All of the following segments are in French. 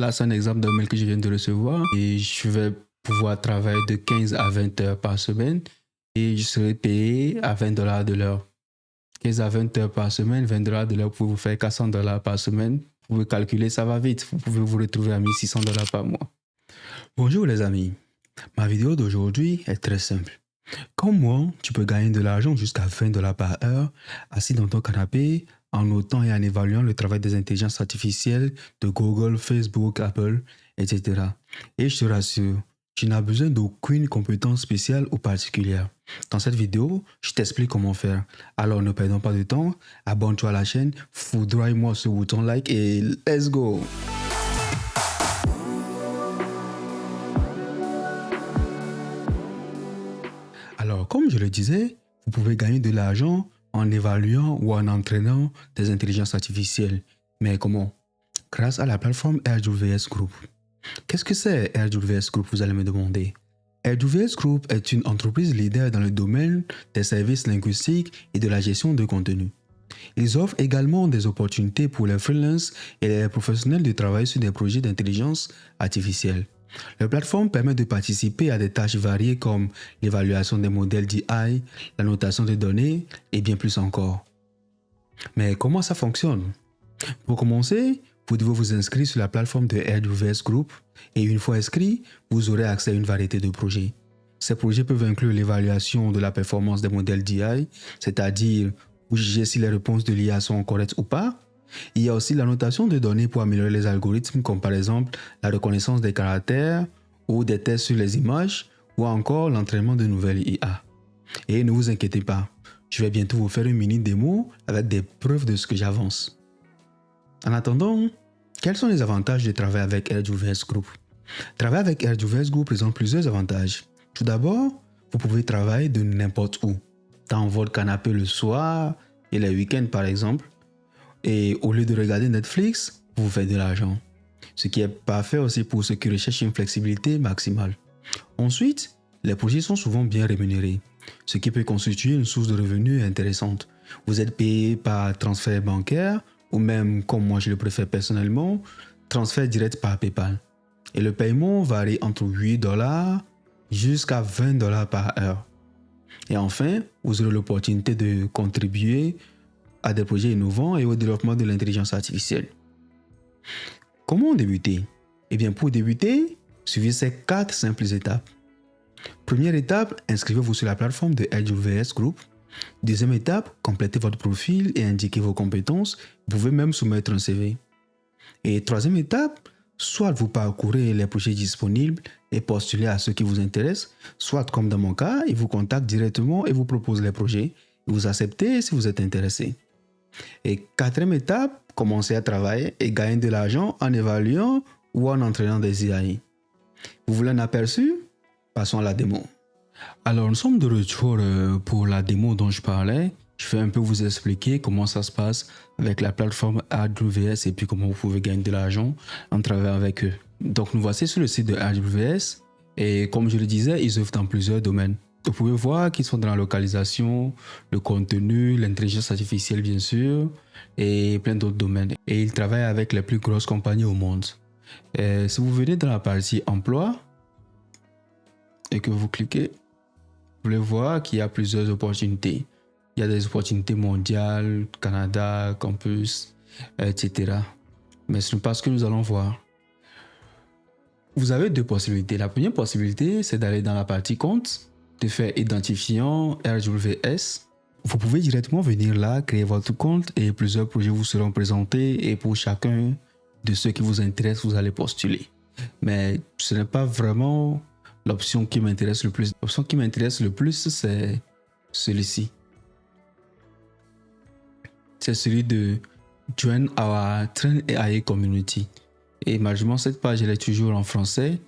Là, c'est un exemple d'un mail que je viens de recevoir et je vais pouvoir travailler de 15 à 20 heures par semaine et je serai payé à $20 de l'heure. 15 à 20 heures par semaine, $20 de l'heure pour vous faire $400 par semaine. Vous pouvez calculer, ça va vite. Vous pouvez vous retrouver à $1 600 par mois. Bonjour les amis. Ma vidéo d'aujourd'hui est très simple. Comment tu peux gagner de l'argent jusqu'à $20 par heure assis dans ton canapé en notant et en évaluant le travail des intelligences artificielles de Google, Facebook, Apple, etc. Et je te rassure, tu n'as besoin d'aucune compétence spéciale ou particulière. Dans cette vidéo, je t'explique comment faire. Alors ne perdons pas de temps, abonne-toi à la chaîne, foudroie-moi ce bouton like et let's go! Alors, comme je le disais, vous pouvez gagner de l'argent en évaluant ou en entraînant des intelligences artificielles. Mais comment? Grâce à la plateforme RWS Group. Qu'est-ce que c'est RWS Group, vous allez me demander? RWS Group est une entreprise leader dans le domaine des services linguistiques et de la gestion de contenu. Ils offrent également des opportunités pour les freelances et les professionnels de travailler sur des projets d'intelligence artificielle. La plateforme permet de participer à des tâches variées comme l'évaluation des modèles d'AI, la notation de données et bien plus encore. Mais comment ça fonctionne? Pour commencer, vous devez vous inscrire sur la plateforme de RWS Group et une fois inscrit, vous aurez accès à une variété de projets. Ces projets peuvent inclure l'évaluation de la performance des modèles d'AI, c'est-à-dire vous jugez si les réponses de l'IA sont correctes ou pas. Il y a aussi la notation de données pour améliorer les algorithmes, comme par exemple la reconnaissance des caractères ou des tests sur les images ou encore l'entraînement de nouvelles IA. Et ne vous inquiétez pas, je vais bientôt vous faire une mini démo avec des preuves de ce que j'avance. En attendant, quels sont les avantages de travailler avec RWS Group? Travailler avec RWS Group présente plusieurs avantages. Tout d'abord, vous pouvez travailler de n'importe où, dans votre canapé le soir et les week-ends par exemple. Et au lieu de regarder Netflix, vous faites de l'argent. Ce qui est parfait aussi pour ceux qui recherchent une flexibilité maximale. Ensuite, les projets sont souvent bien rémunérés, ce qui peut constituer une source de revenus intéressante. Vous êtes payé par transfert bancaire ou même, comme moi je le préfère personnellement, transfert direct par PayPal. Et le paiement varie entre $8 jusqu'à $20 par heure. Et enfin, vous aurez l'opportunité de contribuer à des projets innovants et au développement de l'intelligence artificielle. Comment débuter? Eh bien, pour débuter, suivez ces 4 simples étapes. Première étape, inscrivez-vous sur la plateforme de RWS Group. Deuxième étape, complétez votre profil et indiquez vos compétences. Vous pouvez même soumettre un CV. Et troisième étape, soit vous parcourez les projets disponibles et postulez à ceux qui vous intéressent, soit comme dans mon cas, ils vous contactent directement et vous proposent les projets. Vous acceptez si vous êtes intéressé. Et quatrième étape, commencez à travailler et gagner de l'argent en évaluant ou en entraînant des AI. Vous voulez un aperçu? Passons à la démo. Alors, nous sommes de retour pour la démo dont je parlais. Je vais un peu vous expliquer comment ça se passe avec la plateforme AWS et puis comment vous pouvez gagner de l'argent en travaillant avec eux. Donc, nous voici sur le site de AWS et comme je le disais, ils œuvrent dans plusieurs domaines. Vous pouvez voir qu'ils sont dans la localisation, le contenu, l'intelligence artificielle bien sûr et plein d'autres domaines. Et ils travaillent avec les plus grosses compagnies au monde. Et si vous venez dans la partie emploi et que vous cliquez, vous pouvez voir qu'il y a plusieurs opportunités. Il y a des opportunités mondiales, Canada, campus, etc. Mais ce n'est pas ce que nous allons voir. Vous avez 2 possibilités. La première possibilité, c'est d'aller dans la partie compte, de faire identifiant RWS. Vous pouvez directement venir là, créer votre compte et plusieurs projets vous seront présentés et pour chacun de ceux qui vous intéressent, vous allez postuler. Mais ce n'est pas vraiment l'option qui m'intéresse le plus. L'option qui m'intéresse le plus, c'est celui-ci. C'est celui de Join our Train AI Community. Et malheureusement, cette page, elle est toujours en français.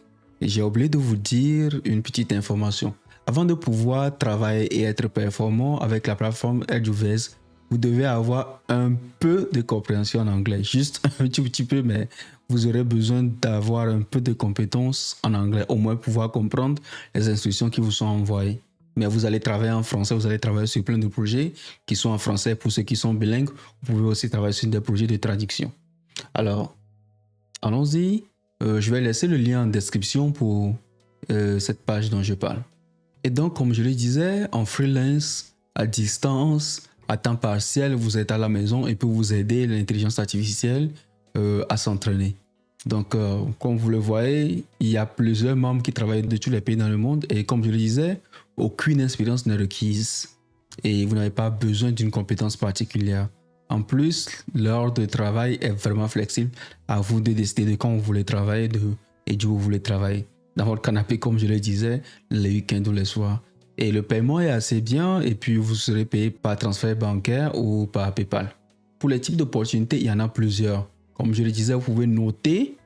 Et j'ai oublié de vous dire une petite information. Avant de pouvoir travailler et être performant avec la plateforme RWS, vous devez avoir un peu de compréhension en anglais. Juste un tout petit peu, mais vous aurez besoin d'avoir un peu de compétences en anglais. Au moins pouvoir comprendre les instructions qui vous sont envoyées. Mais vous allez travailler en français, vous allez travailler sur plein de projets qui sont en français. Pour ceux qui sont bilingues, vous pouvez aussi travailler sur des projets de traduction. Alors, allons-y. Je vais laisser le lien en description pour cette page dont je parle. Et donc, comme je le disais, en freelance, à distance, à temps partiel, vous êtes à la maison et peut vous aider l'intelligence artificielle à s'entraîner. Donc, comme vous le voyez, il y a plusieurs membres qui travaillent de tous les pays dans le monde et comme je le disais, aucune expérience n'est requise et vous n'avez pas besoin d'une compétence particulière. En plus, l'heure de travail est vraiment flexible. À vous de décider de quand vous voulez travailler et d'où vous voulez travailler. Dans votre canapé, comme je le disais, les week-ends ou les soirs. Et le paiement est assez bien et puis vous serez payé par transfert bancaire ou par PayPal. Pour les types d'opportunités, il y en a plusieurs. Comme je le disais, vous pouvez noter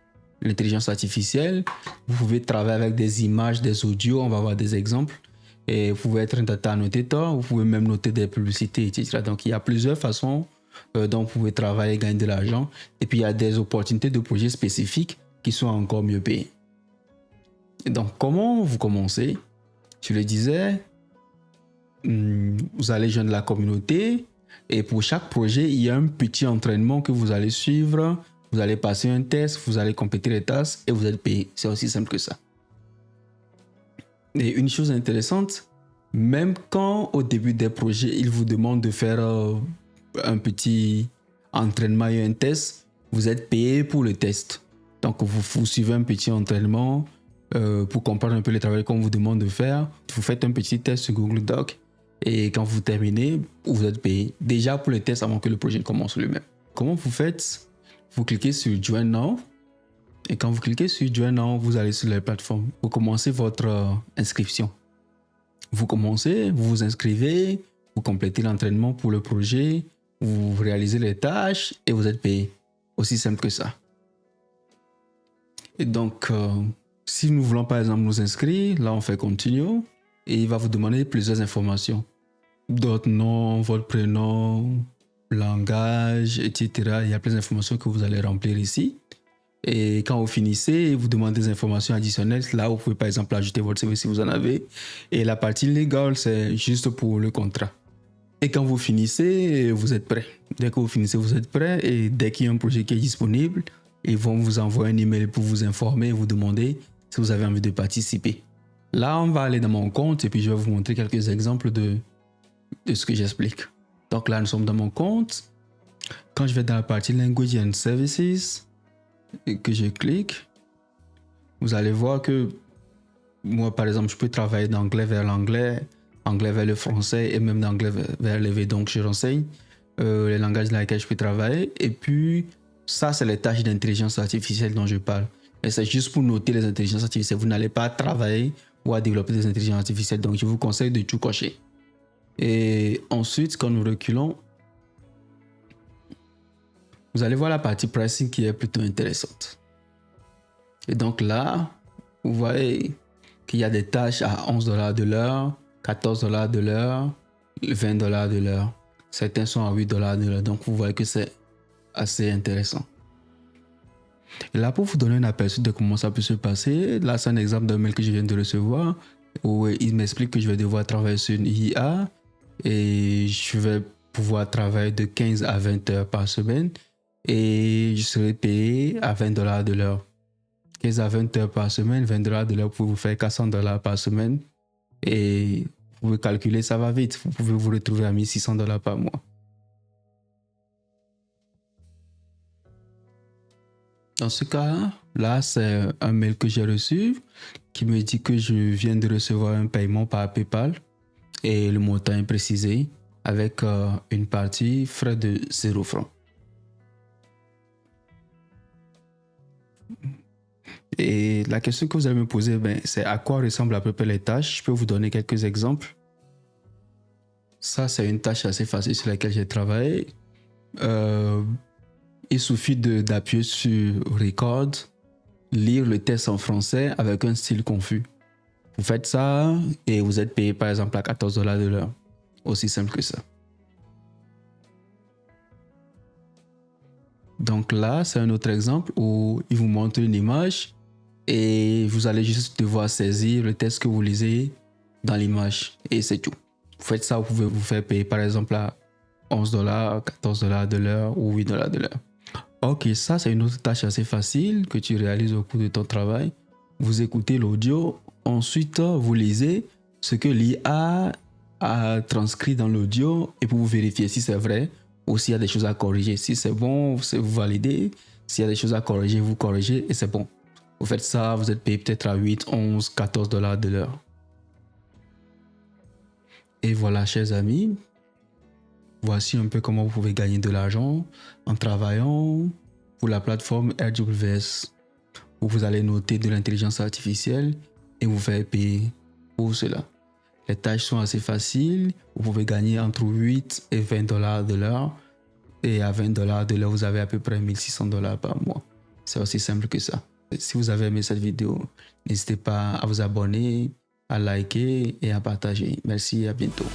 l'intelligence artificielle. Vous pouvez travailler avec des images, des audios. On va voir des exemples. Et vous pouvez être un data annotator. Vous pouvez même noter des publicités, etc. Donc, il y a plusieurs façons dont vous pouvez travailler et gagner de l'argent. Et puis, il y a des opportunités de projets spécifiques qui sont encore mieux payées. Et donc, comment vous commencez? Je le disais, vous allez joindre la communauté et pour chaque projet, il y a un petit entraînement que vous allez suivre. Vous allez passer un test, vous allez compléter les tâches et vous êtes payé. C'est aussi simple que ça. Et une chose intéressante, même quand au début des projets, ils vous demandent de faire un petit entraînement et un test, vous êtes payé pour le test. Donc, vous suivez un petit entraînement pour comprendre un peu le travail qu'on vous demande de faire. Vous faites un petit test sur Google Doc et quand vous terminez, vous êtes payé. Déjà pour le test avant que le projet commence lui-même. Comment vous faites? Vous cliquez sur Join Now. Et quand vous cliquez sur Join Now, vous allez sur la plateforme. Vous commencez votre inscription. Vous commencez, vous vous inscrivez, vous complétez l'entraînement pour le projet, vous réalisez les tâches et vous êtes payé. Aussi simple que ça. Et donc, si nous voulons par exemple nous inscrire, là on fait Continue et il va vous demander plusieurs informations. Votre nom, votre prénom, langage, etc. Il y a plein d'informations que vous allez remplir ici. Et quand vous finissez, vous demandez des informations additionnelles. Là, vous pouvez par exemple ajouter votre CV si vous en avez. Et la partie légale, c'est juste pour le contrat. Et quand vous finissez, vous êtes prêt. Dès que vous finissez, vous êtes prêt. Et dès qu'il y a un projet qui est disponible, ils vont vous envoyer un email pour vous informer et vous demander si vous avez envie de participer. Là, on va aller dans mon compte et puis je vais vous montrer quelques exemples de ce que j'explique. Donc là, nous sommes dans mon compte. Quand je vais dans la partie Language and Services et que je clique, vous allez voir que moi, par exemple, je peux travailler d'anglais vers l'anglais, anglais vers le français et même d'anglais vers le V. Donc, je renseigne les langages dans lesquels je peux travailler. Et puis, ça, c'est les tâches d'intelligence artificielle dont je parle. Et c'est juste pour noter les intelligences artificielles. Vous n'allez pas travailler ou à développer des intelligences artificielles. Donc, je vous conseille de tout cocher. Et ensuite, quand nous reculons, vous allez voir la partie pricing qui est plutôt intéressante. Et donc là, vous voyez qu'il y a des tâches à $11 de l'heure, $14 de l'heure, $20 de l'heure. Certains sont à $8 de l'heure. Donc, vous voyez que c'est assez intéressant. Et là, pour vous donner un aperçu de comment ça peut se passer, là, c'est un exemple d'un mail que je viens de recevoir où il m'explique que je vais devoir travailler sur une IA et je vais pouvoir travailler de 15 à 20 heures par semaine et je serai payé à $20 de l'heure. 15 à 20 heures par semaine, $20 de l'heure pour vous faire $400 par semaine et vous pouvez calculer, ça va vite. Vous pouvez vous retrouver à $1,600 par mois. Dans ce cas, là, c'est un mail que j'ai reçu qui me dit que je viens de recevoir un paiement par PayPal et le montant est précisé avec une partie frais de 0 francs. Et la question que vous allez me poser, c'est à quoi ressemblent à peu près les tâches. Je peux vous donner quelques exemples. Ça, c'est une tâche assez facile sur laquelle j'ai travaillé. Il suffit d'appuyer sur Record, lire le test en français avec un style confus. Vous faites ça et vous êtes payé par exemple à $14 de l'heure. Aussi simple que ça. Donc là, c'est un autre exemple où il vous montre une image et vous allez juste devoir saisir le texte que vous lisez dans l'image et c'est tout. Vous faites ça, vous pouvez vous faire payer par exemple à $11, $14 de l'heure ou $8 de l'heure. Ok, ça c'est une autre tâche assez facile que tu réalises au cours de ton travail. Vous écoutez l'audio, ensuite vous lisez ce que l'IA a transcrit dans l'audio et pour vous vérifier si c'est vrai ou s'il y a des choses à corriger. Si c'est bon, vous validez. S'il y a des choses à corriger, vous corrigez et c'est bon. Vous faites ça, vous êtes payé peut-être à 8, 11, 14 dollars de l'heure. Et voilà, chers amis, voici un peu comment vous pouvez gagner de l'argent en travaillant pour la plateforme AWS, où vous allez noter de l'intelligence artificielle et vous faire payer pour cela. Les tâches sont assez faciles. Vous pouvez gagner entre 8 et 20 dollars de l'heure. Et à 20 dollars de l'heure, vous avez à peu près 1600 dollars par mois. C'est aussi simple que ça. Si vous avez aimé cette vidéo, n'hésitez pas à vous abonner, à liker et à partager. Merci et à bientôt.